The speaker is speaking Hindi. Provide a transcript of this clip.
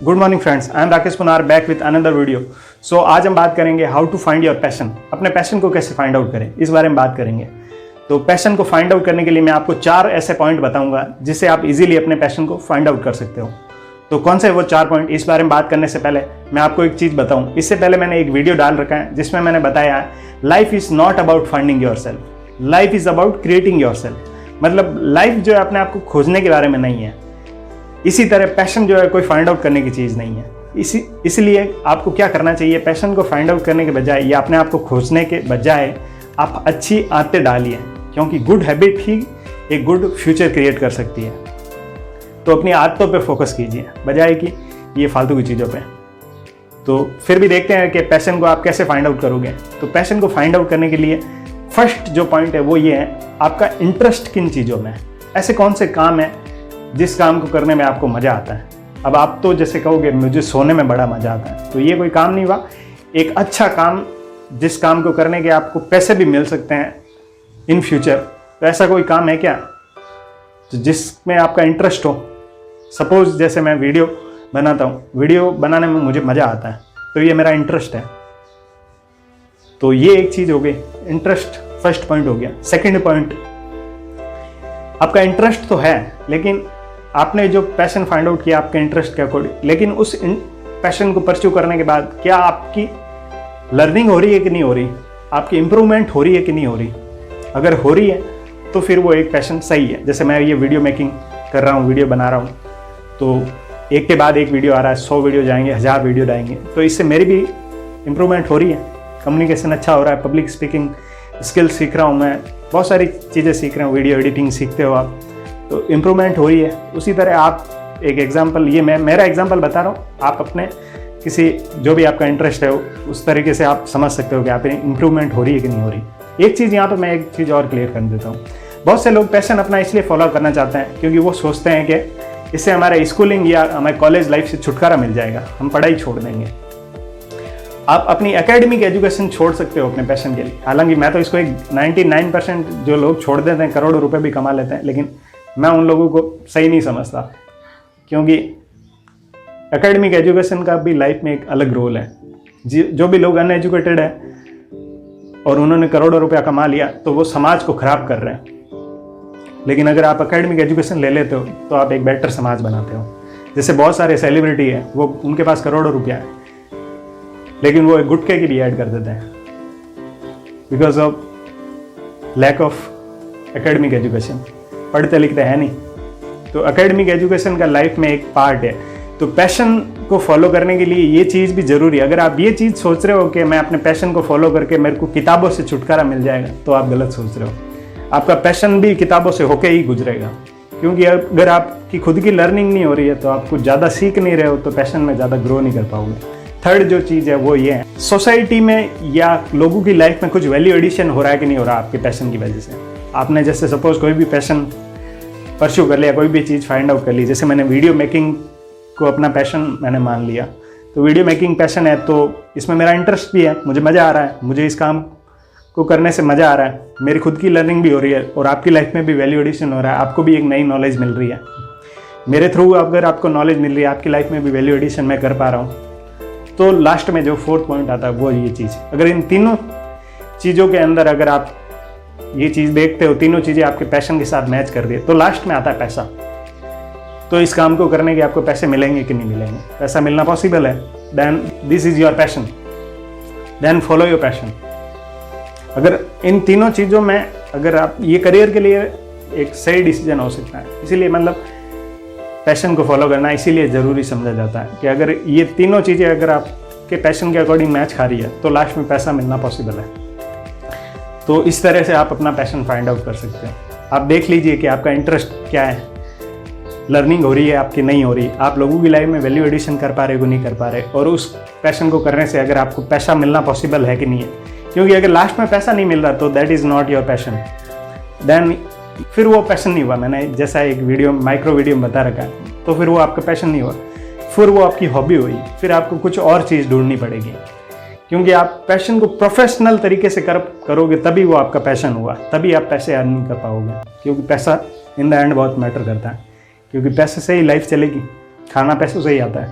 Good morning friends, I am Rakesh Punar back with another video. So आज हम बात करेंगे how to find your passion. अपने पैशन को कैसे फाइंड आउट करें, इस बारे में बात करेंगे। तो पैशन को फाइंड आउट करने के लिए मैं आपको 4 ऐसे पॉइंट बताऊंगा जिससे आप इजीली अपने पैशन को फाइंड आउट कर सकते हो। तो कौन से वो 4 पॉइंट, इस बारे में बात करने से पहले मैं आपको एक चीज़ बताऊँ। इससे पहले मैंने एक वीडियो डाल रखा है जिसमें मैंने बताया है life is not about finding your self, life is about creating your self. मतलब लाइफ जो है अपने आप को खोजने के बारे में नहीं है। इसी तरह पैशन जो है कोई फाइंड आउट करने की चीज़ नहीं है। इसलिए आपको क्या करना चाहिए, पैशन को फाइंड आउट करने के बजाय या अपने आप को खोजने के बजाय आप अच्छी आदतें डालिए, क्योंकि गुड हैबिट ही एक गुड फ्यूचर क्रिएट कर सकती है। तो अपनी आदतों पे फोकस कीजिए बजाय कि ये फालतू की चीज़ों पे। तो फिर भी देखते हैं कि पैशन को आप कैसे फाइंड आउट करोगे। तो पैशन को फाइंड आउट करने के लिए फर्स्ट जो पॉइंट है वो ये है, आपका इंटरेस्ट किन चीज़ों में। ऐसे कौन से काम है जिस काम को करने में आपको मज़ा आता है। अब आप तो जैसे कहोगे मुझे सोने में बड़ा मज़ा आता है, तो ये कोई काम नहीं हुआ। एक अच्छा काम जिस काम को करने के आपको पैसे भी मिल सकते हैं इन फ्यूचर, तो ऐसा कोई काम है क्या तो जिसमें आपका इंटरेस्ट हो। सपोज जैसे मैं वीडियो बनाता हूँ, वीडियो बनाने में मुझे मज़ा आता है, तो ये मेरा इंटरेस्ट है। तो ये एक चीज़ हो गई, इंटरेस्ट फर्स्ट पॉइंट हो गया। सेकेंड पॉइंट, आपका इंटरेस्ट तो है लेकिन आपने जो पैशन फाइंड आउट किया आपके इंटरेस्ट के अकॉर्डिंग, लेकिन उस पैशन को परस्यू करने के बाद क्या आपकी लर्निंग हो रही है कि नहीं हो रही, आपकी इंप्रूवमेंट हो रही है कि नहीं हो रही। अगर हो रही है तो फिर वो एक पैशन सही है। जैसे मैं ये वीडियो मेकिंग कर रहा हूँ, वीडियो बना रहा हूँ, तो एक के बाद एक वीडियो आ रहा है, 100 वीडियो जाएंगे, 1000 वीडियो आएंगे, तो इससे मेरी भी इंप्रूवमेंट हो रही है। कम्युनिकेशन अच्छा हो रहा है, पब्लिक स्पीकिंग स्किल सीख रहा हूँ मैं, बहुत सारी चीज़ें सीख रहा हूँ, वीडियो एडिटिंग सीखते हो आप, तो इम्प्रूवमेंट हो रही है। उसी तरह आप एक एग्जांपल, ये मैं मेरा एग्जांपल बता रहा हूँ, आप अपने किसी जो भी आपका इंटरेस्ट है उस तरीके से आप समझ सकते हो कि आप इम्प्रूवमेंट हो रही है कि नहीं हो रही। एक चीज़ यहाँ पर मैं एक चीज़ और क्लियर कर देता हूँ। बहुत से लोग पैशन अपना इसलिए फॉलो करना चाहते हैं क्योंकि वो सोचते हैं कि इससे हमारे स्कूलिंग या हमारे कॉलेज लाइफ से छुटकारा मिल जाएगा, हम पढ़ाई छोड़ देंगे। आप अपनी एकेडमिक एजुकेशन छोड़ सकते हो अपने पैशन के लिए। हालांकि मैं तो इसको एक 99% जो लोग छोड़ देते हैं करोड़ों रुपए भी कमा लेते हैं, लेकिन मैं उन लोगों को सही नहीं समझता, क्योंकि एकेडमिक एजुकेशन का भी लाइफ में एक अलग रोल है। जो भी लोग अनएजुकेटेड है और उन्होंने करोड़ों रुपया कमा लिया तो वो समाज को खराब कर रहे हैं। लेकिन अगर आप एकेडमिक एजुकेशन ले लेते हो तो आप एक बेटर समाज बनाते हो। जैसे बहुत सारे सेलिब्रिटी है, वो उनके पास करोड़ों रुपया है लेकिन वो एक गुटखे की भी ऐड कर देते हैं because of lack of academic education. पढ़ते लिखते हैं नहीं, तो एकेडमिक एजुकेशन का लाइफ में एक पार्ट है। तो पैशन को फॉलो करने के लिए ये चीज़ भी ज़रूरी है। अगर आप ये चीज़ सोच रहे हो कि मैं अपने पैशन को फॉलो करके मेरे को किताबों से छुटकारा मिल जाएगा, तो आप गलत सोच रहे हो। आपका पैशन भी किताबों से होके ही गुजरेगा, क्योंकि अगर आपकी खुद की लर्निंग नहीं हो रही है तो आप कुछ ज़्यादा सीख नहीं रहे हो, तो पैशन में ज़्यादा ग्रो नहीं कर पाओगे। थर्ड जो चीज़ है वो ये है, सोसाइटी में या लोगों की लाइफ में कुछ वैल्यू एडिशन हो रहा है कि नहीं हो रहा आपके पैशन की वजह से। आपने जैसे सपोज कोई भी पैशन परस्यू कर लिया, कोई भी चीज़ फाइंड आउट कर ली, जैसे मैंने वीडियो मेकिंग को अपना पैशन मैंने मान लिया, तो वीडियो मेकिंग पैशन है, तो इसमें मेरा इंटरेस्ट भी है, मुझे मज़ा आ रहा है, मुझे इस काम को करने से मज़ा आ रहा है, मेरी खुद की लर्निंग भी हो रही है और आपकी लाइफ में भी वैल्यू एडिशन हो रहा है, आपको भी एक नई नॉलेज मिल रही है। मेरे थ्रू अगर आपको नॉलेज मिल रही है, आपकी लाइफ में भी वैल्यू एडिशन मैं कर पा रहा हूँ। तो लास्ट में जो 4th पॉइंट आता है वो ये चीज़, अगर इन तीनों चीज़ों के अंदर अगर आप ये चीज़ देखते हो, तीनों चीज़ें आपके पैशन के साथ मैच कर रही है, तो लास्ट में आता है पैसा। तो इस काम को करने के आपको पैसे मिलेंगे कि नहीं मिलेंगे, पैसा मिलना पॉसिबल है, then this is your passion, then follow your passion. अगर इन तीनों चीज़ों में अगर आप, ये करियर के लिए एक सही डिसीजन हो सकता है। इसीलिए मतलब पैशन को फॉलो करना इसीलिए ज़रूरी समझा जाता है कि अगर ये तीनों चीज़ें अगर आपके पैशन के अकॉर्डिंग मैच खा रही है तो लास्ट में पैसा मिलना पॉसिबल है। तो इस तरह से आप अपना पैशन फाइंड आउट कर सकते हैं। आप देख लीजिए कि आपका इंटरेस्ट क्या है, लर्निंग हो रही है आपकी, नहीं हो रही, आप लोगों की लाइफ में वैल्यू एडिशन कर पा रहे हो नहीं कर पा रहे, और उस पैशन को करने से अगर आपको पैसा मिलना पॉसिबल है कि नहीं है। क्योंकि अगर लास्ट में पैसा नहीं मिल रहा तो that is not your passion, then फिर वो पैशन नहीं हुआ। मैंने जैसा एक वीडियो माइक्रो वीडियो में बता रखा है, तो फिर वो आपका पैशन नहीं हुआ, फिर वो आपकी हॉबी हुई, फिर आपको कुछ और चीज़ ढूंढनी पड़ेगी। क्योंकि आप पैशन को प्रोफेशनल तरीके से करोगे तभी वो आपका पैशन हुआ, तभी आप पैसे अर्न नहीं कर पाओगे। क्योंकि पैसा इन द एंड बहुत मैटर करता है, क्योंकि पैसे से ही लाइफ चलेगी, खाना पैसों से ही आता है।